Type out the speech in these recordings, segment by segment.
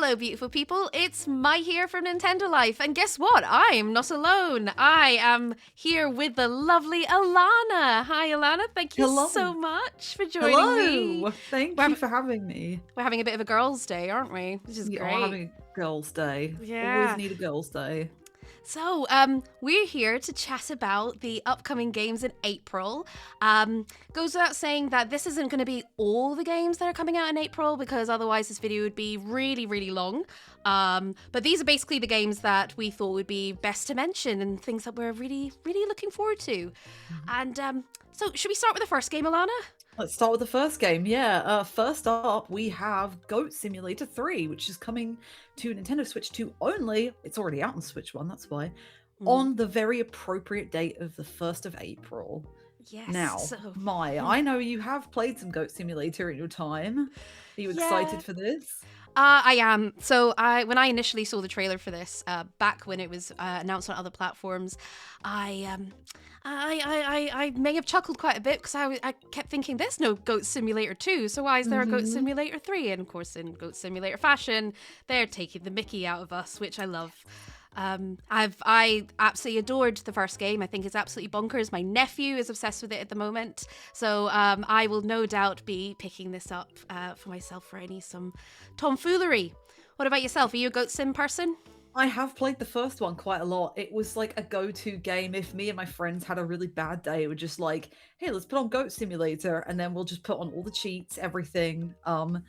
Hello, beautiful people. It's Mai here from Nintendo Life. And guess what? I'm not alone. I am here with the lovely Alana. Hi, Alana. Thank you Hello. so much for joining me. Hello. Thank We're, you for having me. we're having a bit of a girls' day, aren't we? Which is We are great. having a girls' day. Always Yeah. need a girls' day. So, we're here to chat about the upcoming games in April. Goes without saying that this isn't going to be all the games that are coming out in April because otherwise this video would be really, really long. But these are basically the games that we thought would be best to mention and things that we're really, really looking forward to. And so, should we start with the first game, Alana? Let's start with the first game. Yeah. First up, we have Goat Simulator 3, which is coming to Nintendo Switch 2 only. It's already out on Switch 1, that's why. On the very appropriate date of the 1st of April. Yes. Now, Mai, I know you have played some Goat Simulator in your time. Are you excited for this? I am. So when I initially saw the trailer for this, back when it was announced on other platforms, I may have chuckled quite a bit because I kept thinking there's no Goat Simulator 2, so why is there a Goat Simulator 3? And of course, in Goat Simulator fashion, they're taking the mickey out of us, which I love. I absolutely adored the first game. I think it's absolutely bonkers. My nephew is obsessed with it at the moment, so I will no doubt be picking this up for myself for some tomfoolery. What about yourself? Are you a Goat Sim person? I have played the first one quite a lot. It was like a go-to game. If me and my friends had a really bad day, it would just like, hey, let's put on Goat Simulator, and then we'll just put on all the cheats, everything, and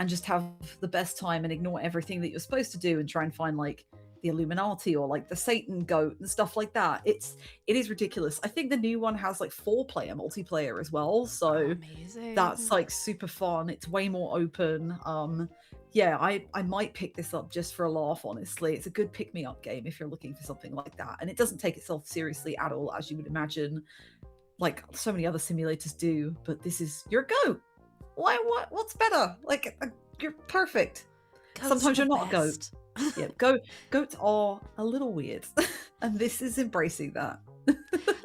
just have the best time and ignore everything that you're supposed to do and try and find like the Illuminati or like the Satan goat and stuff like that. It is ridiculous. I think the new one has like 4-player multiplayer as well, so amazing. That's like super fun. It's way more open. Yeah, I might pick this up just for a laugh, honestly. It's a good pick-me-up game if you're looking for something like that. And it doesn't take itself seriously at all, as you would imagine, like so many other simulators do. But this is, you're a goat. What's better? Like, you're perfect. Sometimes you're not a goat. Yeah, goats are a little weird. And this is embracing that.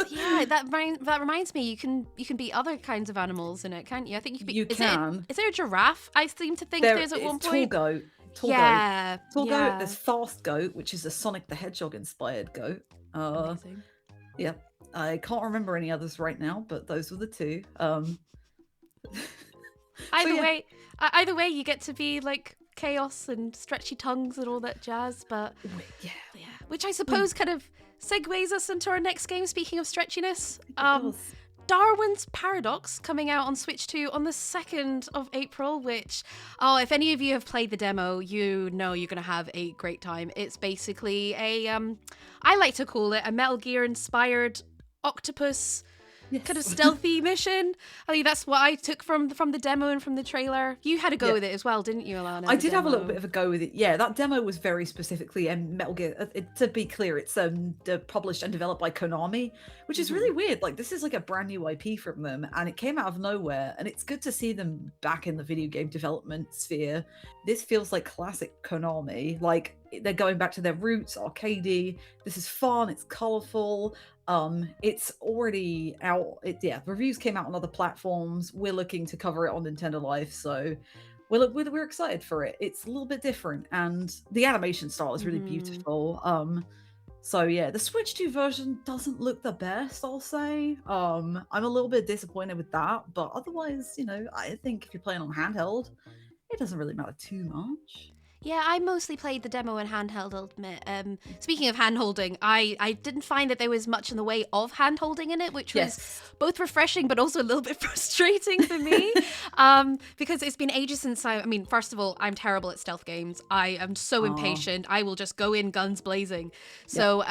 Yeah, that reminds me. You can be other kinds of animals in it, can't you? I think you can be. You can. Is there a giraffe? I seem to think there's at one point. Tall goat. Tall goat. There's fast goat, which is a Sonic the Hedgehog inspired goat. Amazing. Yeah, I can't remember any others right now, but those were the two. Either way, you get to be like chaos and stretchy tongues and all that jazz. But yeah, which I suppose kind of segues us into our next game. Speaking of stretchiness, Darwin's Paradox coming out on Switch 2 on the 2nd of April, which, if any of you have played the demo, you know you're going to have a great time. It's basically I like to call it a Metal Gear inspired octopus kind of stealthy mission. I think that's what I took from the demo and from the trailer. You had a go with it as well, didn't you, Alana? I did have a little bit of a go with it. Yeah, that demo was very specifically Metal Gear. To be clear, it's published and developed by Konami, which is really weird. Like, this is like a brand new IP from them, and it came out of nowhere. And it's good to see them back in the video game development sphere. This feels like classic Konami. Like, they're going back to their roots, arcadey. This is fun. It's colorful. It's already out. Reviews came out on other platforms. We're looking to cover it on Nintendo Life, so we're excited for it. It's a little bit different, and the animation style is really beautiful. So yeah, the Switch 2 version doesn't look the best, I'll say. I'm a little bit disappointed with that, but otherwise, I think if you're playing on handheld, it doesn't really matter too much. Yeah, I mostly played the demo in handheld, I'll admit. Speaking of hand-holding, I didn't find that there was much in the way of hand-holding in it, which was both refreshing but also a little bit frustrating for me. Because it's been ages since first of all, I'm terrible at stealth games. I am so impatient. I will just go in guns blazing. So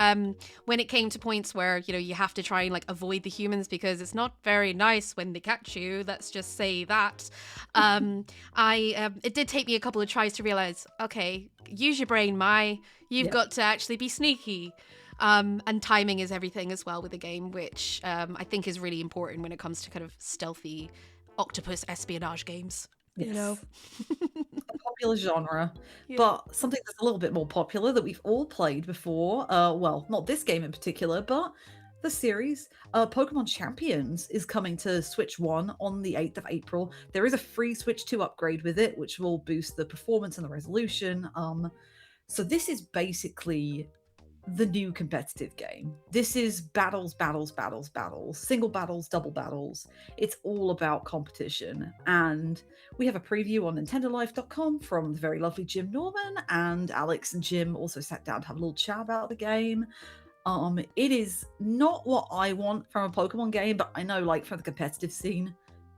when it came to points where, you have to try and like avoid the humans because it's not very nice when they catch you, let's just say that, it did take me a couple of tries to realize, okay, use your brain, Mai. You've got to actually be sneaky. And timing is everything as well with the game, which I think is really important when it comes to kind of stealthy octopus espionage games. A popular genre, but something that's a little bit more popular that we've all played before. Well, not this game in particular, but the series. Pokemon Champions is coming to Switch 1 on the 8th of April. There is a free Switch 2 upgrade with it, which will boost the performance and the resolution. So this is basically the new competitive game. This is battles, battles, battles, battles, single battles, double battles. It's all about competition. And we have a preview on NintendoLife.com from the very lovely Jim Norman, and Alex and Jim also sat down to have a little chat about the game. It is not what I want from a Pokemon game, but I know, like, from the competitive scene,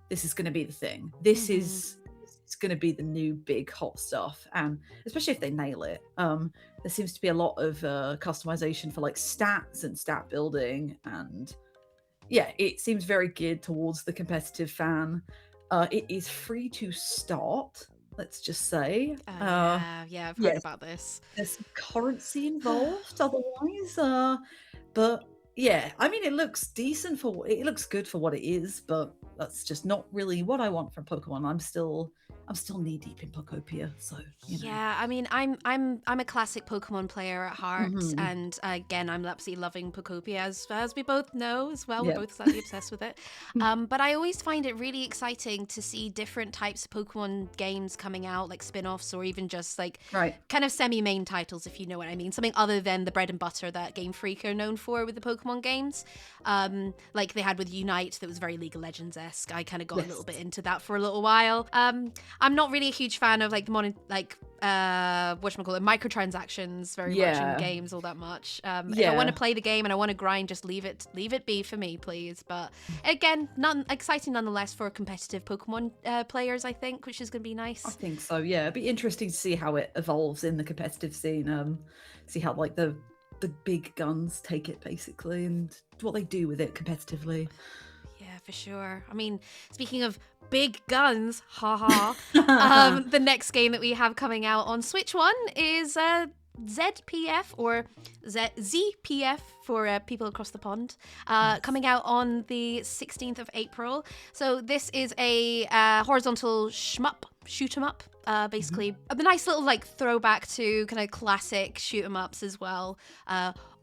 this is going to be the thing. This is it's going to be the new big hot stuff, and especially if they nail it. There seems to be a lot of customization for like stats and stat building, and yeah, it seems very geared towards the competitive fan. It is free to start. Let's just say. Yeah, I've heard about this. There's some currency involved otherwise. But yeah, I mean, it looks decent it looks good for what it is, but that's just not really what I want from Pokemon. I'm still knee deep in Pokopia, so you know. Yeah, I mean, I'm a classic Pokemon player at heart, and again, I'm absolutely loving Pokopia, as we both know as well. We're both slightly obsessed with it. But I always find it really exciting to see different types of Pokemon games coming out, like spin-offs or even just like kind of semi-main titles, if you know what I mean. Something other than the bread and butter that Game Freak are known for with the Pokemon games. Like they had with Unite, that was very League of Legends-esque. I kind of got a little bit into that for a little while. I'm not really a huge fan of like the modern, like whatchamacallit, microtransactions very much in games all that much. If I want to play the game and I want to grind, just leave it be for me, please. But again, exciting nonetheless for competitive Pokemon players, I think, which is going to be nice. I think so, yeah. It'd be interesting to see how it evolves in the competitive scene. See how like the big guns take it basically, and what they do with it competitively. Yeah, for sure. I mean, speaking of big guns, haha. The next game that we have coming out on Switch 1 is ZPF, or ZPF for people across the pond, coming out on the 16th of April. So this is a horizontal shoot 'em up. Basically a nice little like throwback to kind of classic shoot 'em ups as well,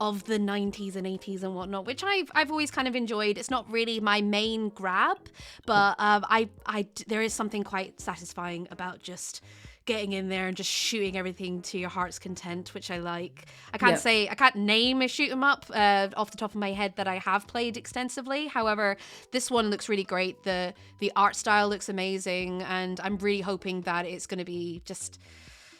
of the 90s and 80s and whatnot, which I've always kind of enjoyed. It's not really my main grab, but there is something quite satisfying about just getting in there and just shooting everything to your heart's content, which I like. I can't name a shoot 'em up off the top of my head that I have played extensively. However, this one looks really great. The art style looks amazing, and I'm really hoping that it's going to be just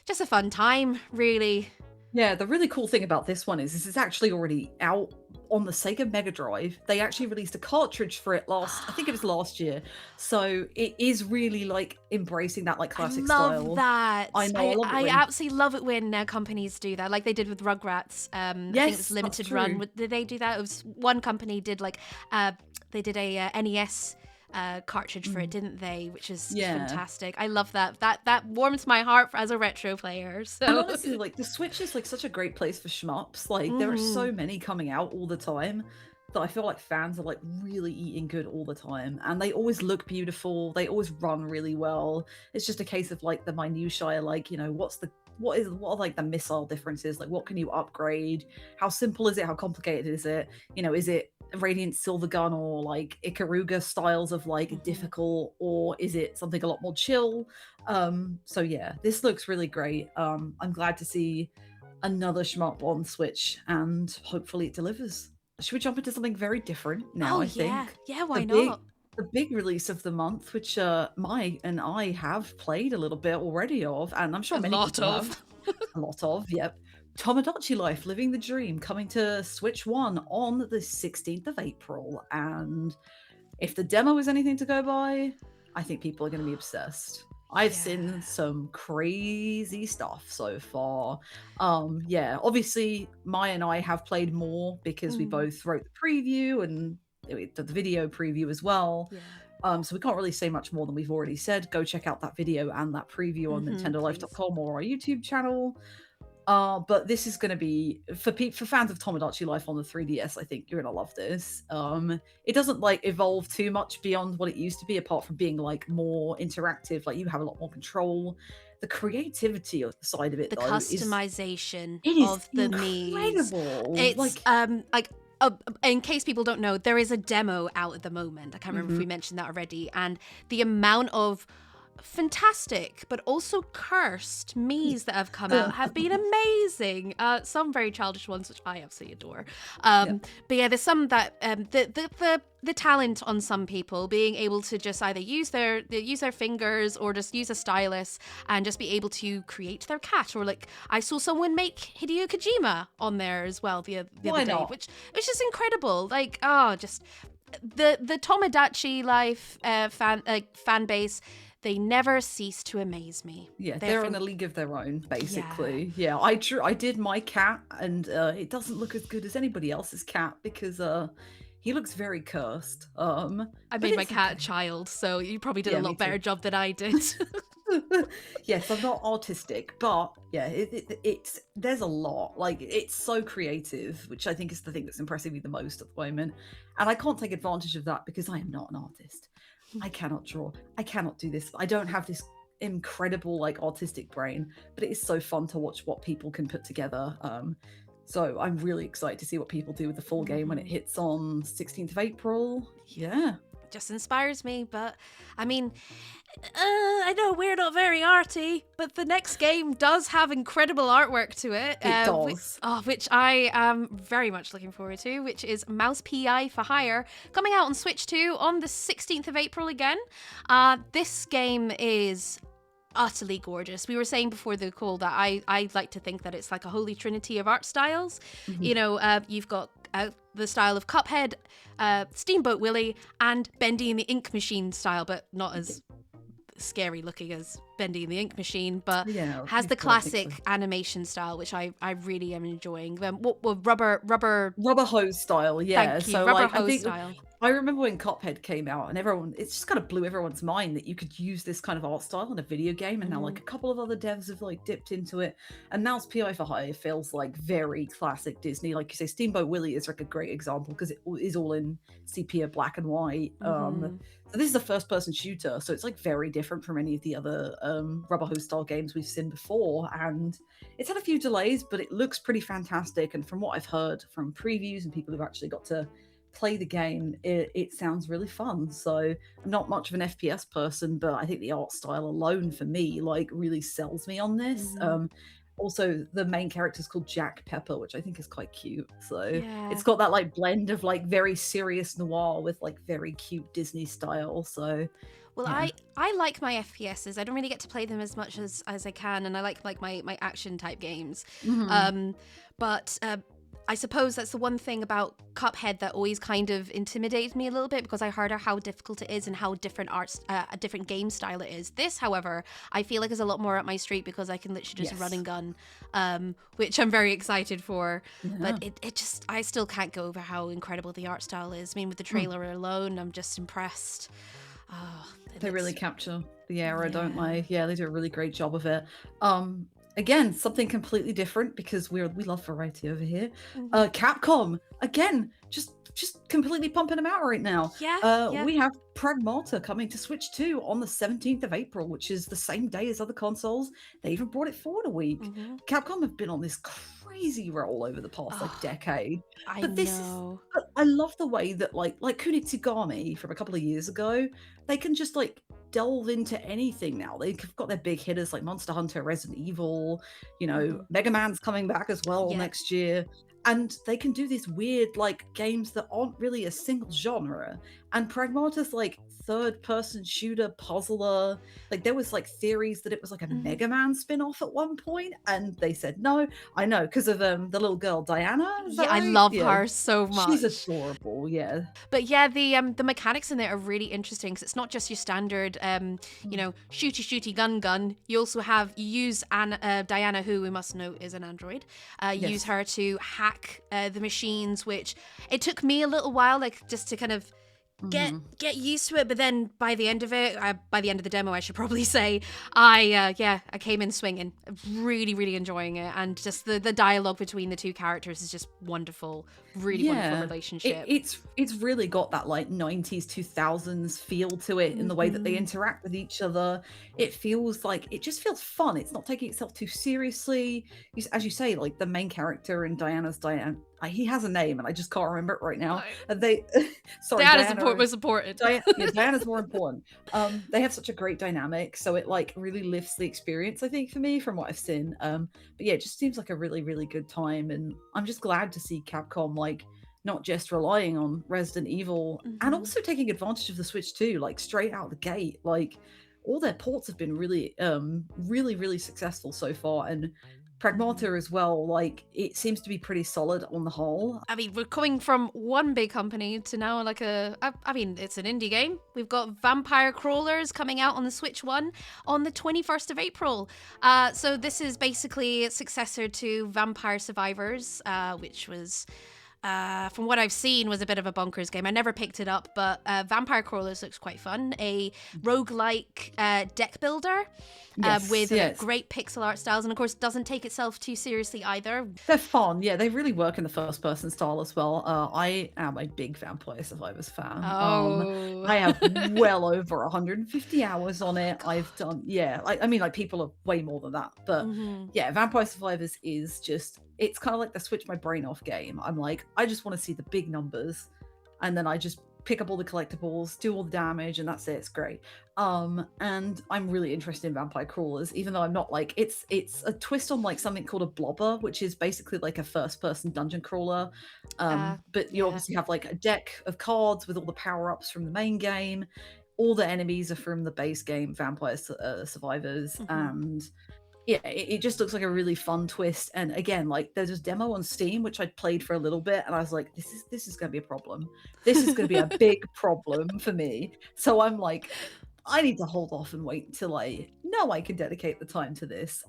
a fun time, really. Yeah, the really cool thing about this one is this is actually already out on the Sega Mega Drive. They actually released a cartridge for it I think it was last year. So it is really like embracing that like classic style. I love that. I know. I absolutely love it when companies do that, like they did with Rugrats. I think it was limited run. Did they do that? It was one company did like they did a NES cartridge for it, didn't they? Which is fantastic. I love that. That warms my heart as a retro player. So and honestly, like the Switch is like such a great place for shmups. Like there are so many coming out all the time that I feel like fans are like really eating good all the time, and they always look beautiful. They always run really well. It's just a case of like the minutiae, like, you know, what are like the missile differences? Like what can you upgrade? How simple is it? How complicated is it? You know, is it Radiant Silver Gun or like Ikaruga styles of like difficult, or is it something a lot more chill? So yeah, this looks really great. I'm glad to see another shmup on Switch, and hopefully it delivers. Should we jump into something very different now? I think. Yeah, why not? The big release of the month, which Mai and I have played a little bit already of, and I'm sure many people have. A lot of, yep. Tomodachi Life, Living the Dream, coming to Switch 1 on the 16th of April. And if the demo is anything to go by, I think people are going to be obsessed. I've seen some crazy stuff so far. Obviously, Mai and I have played more because we both wrote the preview and did the video preview as well. So we can't really say much more than we've already said. Go check out that video and that preview on NintendoLife.com or our YouTube channel. But this is going to be for fans of Tomodachi Life on the 3DS. I think you're going to love this. It doesn't like evolve too much beyond what it used to be, apart from being like more interactive. Like you have a lot more control. The creativity side of it, the though, customization is of the Miis. Incredible. It's like in case people don't know, there is a demo out at the moment. I can't remember if we mentioned that already. And the amount of fantastic but also cursed me's that have come out have been amazing. Some very childish ones which I absolutely adore, but yeah, there's some that the talent on some people being able to just either use their fingers or just use a stylus and just be able to create their cat, or like I saw someone make Hideo Kojima on there as well the other day, which is incredible. Like, just the Tomodachi life fan base, they never cease to amaze me. Yeah, they're in a league of their own, basically. Yeah, I did my cat, and it doesn't look as good as anybody else's cat because he looks very cursed. I made my cat a child, so you probably did a lot better job than I did. Yes, I'm not autistic, but yeah, it's there's a lot. Like, it's so creative, which I think is the thing that's impressing me the most at the moment. And I can't take advantage of that because I am not an artist. I cannot draw. I cannot do this. I don't have this incredible like artistic brain, but it is so fun to watch what people can put together. So I'm really excited to see what people do with the full game when it hits on 16th of April. Yeah. Just inspires me, but I mean, I know we're not very arty, but the next game does have incredible artwork to it. It does. Which I am very much looking forward to, which is Mouse PI for Hire, coming out on Switch 2 on the 16th of April again. This game is utterly gorgeous. We were saying before the call that I like to think that it's like a holy trinity of art styles. You know, you've got the style of Cuphead, Steamboat Willie, and Bendy and the Ink Machine style, but not as scary looking as Bendy and the Ink Machine, but has the classic animation style, which I really am enjoying. Rubber hose style, yeah. Thank you. So rubber hose style. I remember when Cuphead came out, and it just kind of blew everyone's mind that you could use this kind of art style in a video game, and now like a couple of other devs have like dipped into it. And Mouse PI for Hire feels like very classic Disney. Like you say, Steamboat Willie is like a great example because it is all in sepia black and white. So this is a first-person shooter, so it's like very different from any of the other rubber hose style games we've seen before. And it's had a few delays, but it looks pretty fantastic. And from what I've heard from previews and people who've actually got to play the game, it sounds really fun. So I'm not much of an FPS person, but I think the art style alone for me like really sells me on this. Also, the main character is called Jack Pepper, which I think is quite cute. So it's got that like blend of like very serious noir with like very cute Disney style. So well, I like my FPSs. I don't really get to play them as much as I can, and I like my action type games. But I suppose that's the one thing about Cuphead that always kind of intimidates me a little bit, because I heard how difficult it is and how different a different game style it is. This, however, I feel like is a lot more up my street because I can literally just run and gun, which I'm very excited for. But it just, I still can't go over how incredible the art style is. I mean, with the trailer alone, I'm just impressed. They really capture the era, don't they? Yeah, they do a really great job of it. Again, something completely different because we love variety over here. Capcom, again, just completely pumping them out right now. We have Pragmata coming to Switch 2 on the 17th of April, which is the same day as other consoles. They even brought it forward a week. Capcom have been on this crazy roll over the past decade. I love the way that like Kunitsigami from a couple of years ago, they can just like delve into anything now. They've got their big hitters like Monster Hunter, Resident Evil, you know, Mega Man's coming back as well next year. And they can do these weird like games that aren't really a single genre. And Pragmata's like third-person shooter puzzler. Like there was like theories that it was like a Mega Man spin-off at one point, and they said no. I know, because of the little girl Diana. I love her so much. She's adorable, But yeah, the mechanics in there are really interesting because it's not just your standard you know, shooty gun. You also use Diana, who we must know is an android. Use her to hack the machines, which it took me a little while, like just to kind of get used to it, but then by the end of it, by the end of the demo I should probably say, I came in swinging, really enjoying it, and just the dialogue between the two characters is just wonderful. Wonderful relationship. It's really got that like 90s 2000s feel to it in the way that they interact with each other. It feels like, it just feels fun. It's not taking itself too seriously. As you say, like the main character and Diana's he has a name and I just can't remember it right now. Right. And they, sorry, Diana was important. Diana's more important. They have such a great dynamic, so it like really lifts the experience, I think, for me from what I've seen. But yeah, it just seems like a really, really good time, and I'm just glad to see Capcom like not just relying on Resident Evil and also taking advantage of the Switch too, like straight out the gate. Like all their ports have been really, really, really successful so far, and Pragmata as well, like it seems to be pretty solid on the whole. I mean, we're coming from one big company to now like I mean, it's an indie game. We've got Vampire Crawlers coming out on the Switch 1 on the 21st of April. So this is basically a successor to Vampire Survivors, which was... from what I've seen, was a bit of a bonkers game. I never picked it up, but Vampire Crawlers looks quite fun. A roguelike deck builder with great pixel art styles, and of course doesn't take itself too seriously either. They're fun, yeah. They really work in the first-person style as well. I am a big Vampire Survivors fan. I have well over 150 hours on it. I've done, I mean, like people are way more than that, but yeah, Vampire Survivors is just, it's kind of like the switch my brain off game. I'm like, I just want to see the big numbers, and then I just pick up all the collectibles, do all the damage, and that's it. It's great. And I'm really interested in Vampire Crawlers, even though I'm not like, it's a twist on like something called a blobber, which is basically like a first-person dungeon crawler. But you obviously have like a deck of cards with all the power-ups from the main game. All the enemies are from the base game, Vampire Survivors, and yeah, it just looks like a really fun twist. And again, like there's this demo on Steam which I'd played for a little bit, and I was like, this is gonna be a problem. This is gonna be a big problem for me. So I'm like, I need to hold off and wait until I know I can dedicate the time to this.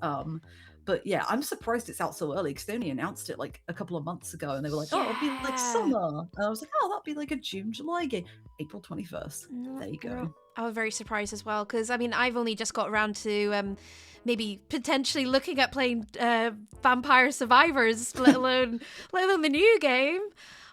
But yeah, I'm surprised it's out so early because they only announced it like a couple of months ago, and they were like, oh, it'll be like summer. And I was like, oh, that'll be like a June, July game. April 21st. There you go. I was very surprised as well, because I mean, I've only just got around to maybe potentially looking at playing Vampire Survivors, let alone the new game.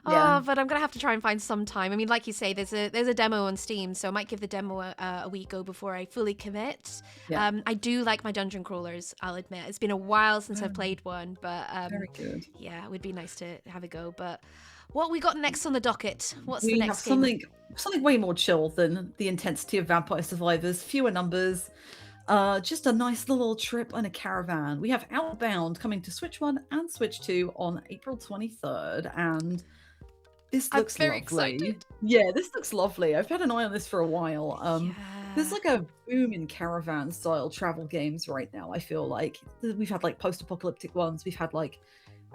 But I'm gonna have to try and find some time. I mean, like you say, there's a demo on Steam, so I might give the demo a wee go before I fully commit. I do like my dungeon crawlers, I'll admit. It's been a while since I've played one, but very good. Yeah, it would be nice to have a go. But what we got next on the docket? What's the next game? Something way more chill than the intensity of Vampire Survivors. Fewer numbers. Just a nice little trip in a caravan. We have Outbound coming to Switch 1 and Switch 2 on April 23rd, and this looks very lovely. Excited. Yeah, this looks lovely. I've had an eye on this for a while. There's like a boom in caravan style travel games right now. I feel like we've had like post-apocalyptic ones. We've had like,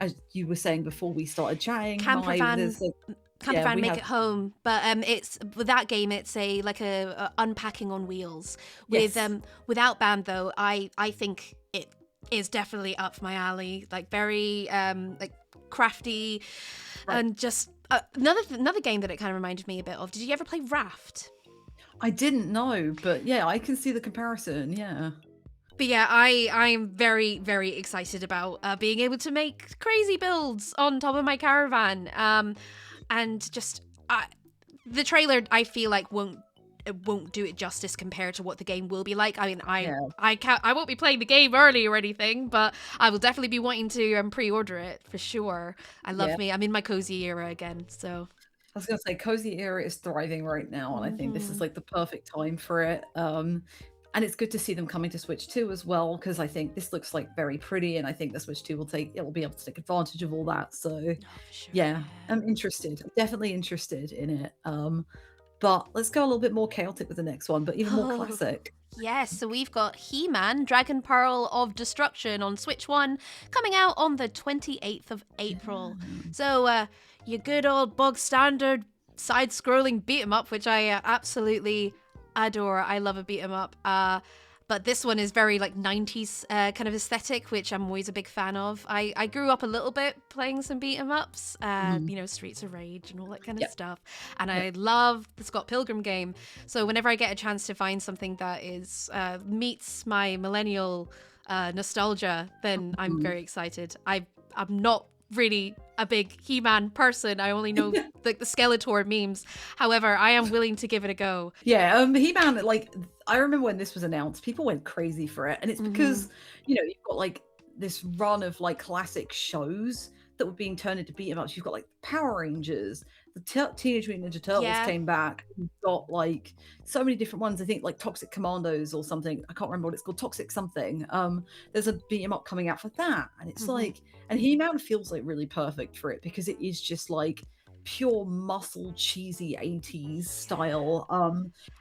as you were saying before we started chatting, Campervan Make It Home, but it's with that game, it's a unpacking on wheels. With Outbound though, I think it is definitely up my alley. Like very like crafty, and just another game that it kind of reminded me a bit of. Did you ever play Raft? I didn't know, but yeah, I can see the comparison. Yeah. But yeah, I'm very, very excited about being able to make crazy builds on top of my caravan. And just the trailer, I feel like won't do it justice compared to what the game will be like. I mean, I won't be playing the game early or anything, but I will definitely be wanting to pre-order it for sure. I'm in my cozy era again, so. I was gonna say, cozy era is thriving right now, and I think this is like the perfect time for it. And it's good to see them coming to Switch 2 as well, because I think this looks like very pretty, and I think the Switch 2 will be able to take advantage of all that. So yeah, I'm interested. I'm definitely interested in it. But let's go a little bit more chaotic with the next one, but even more classic. Yes, so we've got He-Man, Dragon Pearl of Destruction on Switch 1, coming out on the 28th of April. So your good old bog standard side-scrolling beat-em-up, which I absolutely adore. I love a beat 'em up. But this one is very like 90s kind of aesthetic, which I'm always a big fan of. I grew up a little bit playing some beat 'em ups, Streets of Rage and all that kind of stuff. And I love the Scott Pilgrim game. So whenever I get a chance to find something that is meets my millennial nostalgia, then I'm very excited. I'm not really a big He-Man person. I only know like the Skeletor memes. However, I am willing to give it a go. Yeah, He-Man, like I remember when this was announced, people went crazy for it, and it's because you've got like this run of like classic shows that were being turned into beat 'em ups. You've got like Power Rangers, the Teenage Mutant Ninja Turtles Yeah. came back. You've got like so many different ones. I think like Toxic Commandos or something. I can't remember what it's called. Toxic something. There's a beat 'em up coming out for that, and it's like, and He-Man feels like really perfect for it because it is just like pure muscle cheesy 80s style.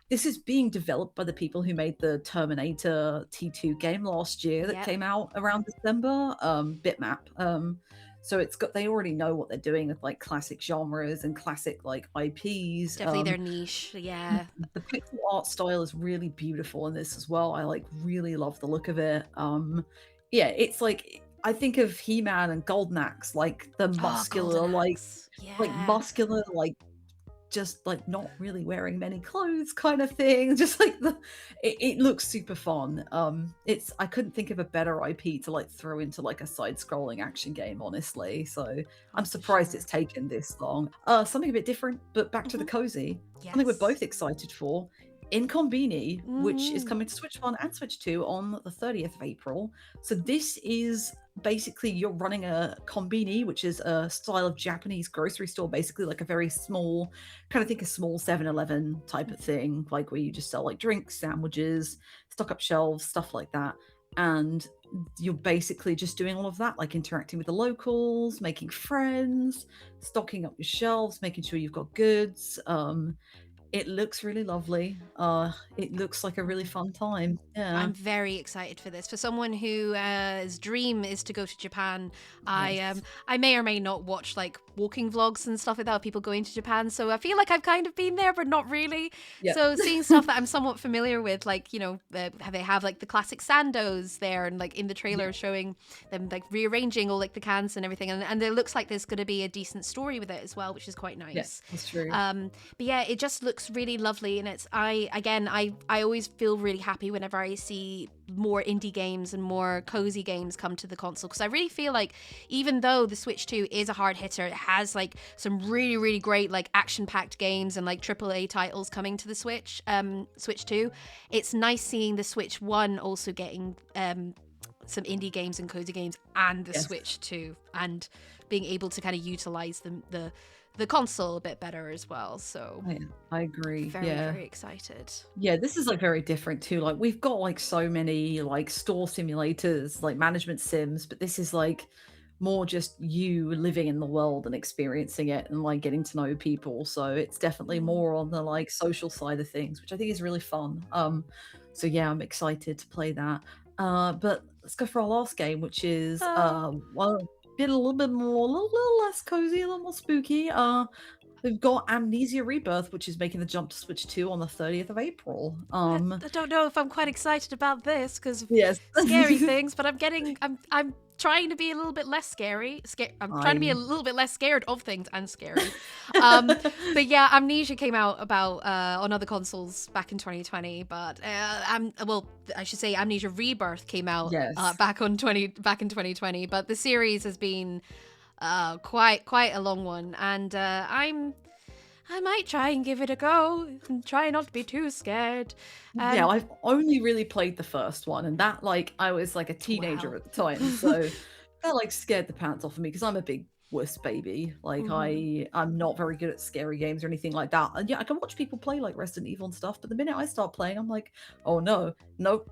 This is being developed by the people who made the Terminator T2 game last year that Yep. came out around December, Bitmap. So it's got, they already know what they're doing with like classic genres and classic like IPs. Definitely their niche. Yeah. The pixel art style is really beautiful in this as well. I like really love the look of it. Yeah, it's like, I think of He-Man and Golden Axe, like the muscular, like muscular, like just like not really wearing many clothes kind of thing. Just like it looks super fun. I couldn't think of a better IP to like throw into like a side-scrolling action game, honestly. So I'm surprised it's taken this long. Something a bit different, but back to the cozy. Something we're both excited for. inKONBINI, which is coming to Switch 1 and Switch 2 on the 30th of April. So this is basically, you're running a konbini, which is a style of Japanese grocery store, basically like a very small, kind of think a small 7-Eleven type of thing, like where you just sell like drinks, sandwiches, stock up shelves, stuff like that. And you're basically just doing all of that, like interacting with the locals, making friends, stocking up your shelves, making sure you've got goods. It looks really lovely. It looks like a really fun time. Yeah. I'm very excited for this. For someone whose dream is to go to Japan, Yes. I may or may not watch like walking vlogs and stuff like that of people going to Japan. So I feel like I've kind of been there, but not really. Yep. So seeing stuff that I'm somewhat familiar with, like, you know, they have like the classic Sandos there, and like in the trailer showing them like rearranging all like the cans and everything. And it looks like there's going to be a decent story with it as well, which is quite nice. Yes, that's true. But yeah, it just looks really lovely, and it's I always feel really happy whenever I see more indie games and more cozy games come to the console, because I really feel like even though the Switch 2 is a hard hitter, it has like some really great like action-packed games and like AAA titles coming to the Switch 2. It's nice seeing the Switch 1 also getting some indie games and cozy games, and the Switch 2, and being able to kind of utilize the console a bit better as well. So I agree. Very excited. Yeah, this is like very different too. Like we've got like so many like store simulators, like management sims, but this is like more just you living in the world and experiencing it and like getting to know people. So it's definitely more on the like social side of things, which I think is really fun. So yeah, I'm excited to play that. But let's go for our last game, which is a little bit more, a little less cozy, a little more spooky. We've got Amnesia Rebirth, which is making the jump to Switch 2 on the 30th of April. I don't know if I'm quite excited about this because of Yes. scary things, but I'm trying to be a little bit less scary. I'm trying to be a little bit less scared of things and scary. But yeah, Amnesia came out about on other consoles back in 2020, but I should say Amnesia Rebirth came out back in 2020. But the series has been quite a long one, and I might try and give it a go and try not to be too scared. Yeah, I've only really played the first one, and that like I was like a teenager at the time, so that like scared the pants off of me because I'm a big wuss baby. Like I'm not very good at scary games or anything like that. And yeah, I can watch people play like Resident Evil and stuff, but the minute I start playing, I'm like, oh no, nope.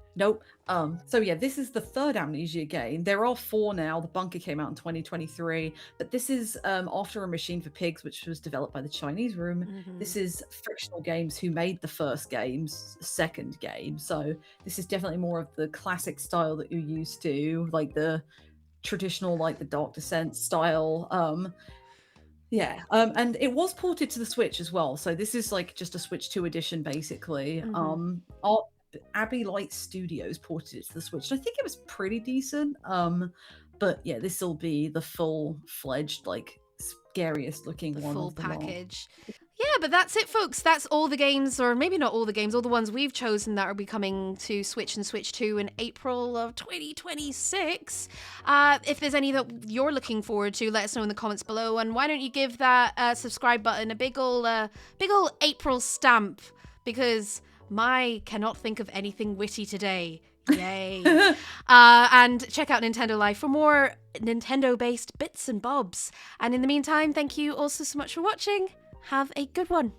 So yeah, this is the third Amnesia game. There are 4 now. The Bunker came out in 2023, but this is After a Machine for Pigs, which was developed by the Chinese Room. This is Frictional Games, who made the first game's second game. So this is definitely more of the classic style that you're used to, like the traditional, like the Dark Descent style. And it was ported to the Switch as well. So this is like just a Switch 2 edition, basically. Abbey Light Studios ported it to the Switch. And I think it was pretty decent. But yeah, this will be the full-fledged, like scariest looking one. Full package. Yeah, but that's it, folks. That's all the games, or maybe not all the games, all the ones we've chosen that will be coming to Switch and Switch 2 in April of 2026. If there's any that you're looking forward to, let us know in the comments below. And why don't you give that subscribe button a big ol' April stamp, because Mai cannot think of anything witty today. Yay. And check out Nintendo Live for more Nintendo-based bits and bobs. And in the meantime, thank you also so much for watching. Have a good one.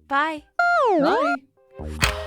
Bye. Bye.